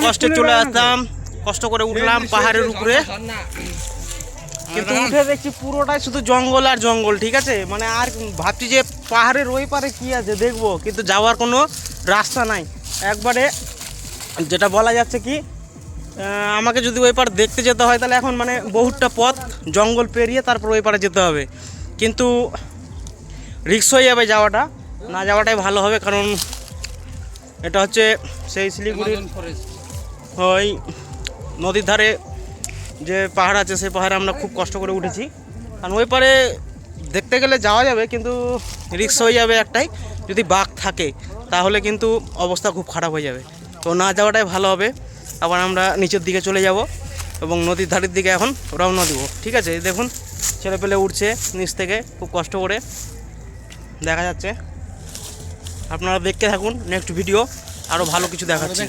কষ্টে চলে আসতাম, কষ্ট করে উঠলাম পাহাড়ের উপরে, কিন্তু উঠে দেখছি পুরোটাই শুধু জঙ্গল আর জঙ্গল। ঠিক আছে, মানে আর ভাবছি যে পাহাড়ের ওই পারে কি আছে দেখবো, কিন্তু যাওয়ার কোনো রাস্তা নাই। একবারে যেটা বলা যাচ্ছে কি, আমাকে যদি ওই পার দেখতে যেতে হয় তাহলে এখন মানে বহুতটা পথ জঙ্গল পেরিয়ে তারপর ওই পারে যেতে হবে, কিন্তু রিস্ক হয়ে যাবে যাওয়াটা, না যাওয়াটাই ভালো হবে। কারণ এটা হচ্ছে সেই শিলিগুড়ির ওই নদীর ধারে যে পাহাড় আছে, সেই পাহাড়ে আমরা খুব কষ্ট করে উঠেছি। কারণ ওই পারে দেখতে গেলে যাওয়া যাবে, কিন্তু রিস্ক হয়ে যাবে একটাই, যদি বাঘ থাকে তাহলে কিন্তু অবস্থা খুব খারাপ হয়ে যাবে। তো না যাওয়াটাই ভালো হবে। আবার আমরা নিচের দিকে চলে যাব এবং নদীর ধারের দিকে এখন রওনা দিব। ঠিক আছে, দেখুন ছেলে পেলে উঠছে নিচ থেকে খুব কষ্ট করে, দেখা যাচ্ছে। আপনারা দেখতে থাকুন, নেক্সট ভিডিও আরও ভালো কিছু দেখাচ্ছি।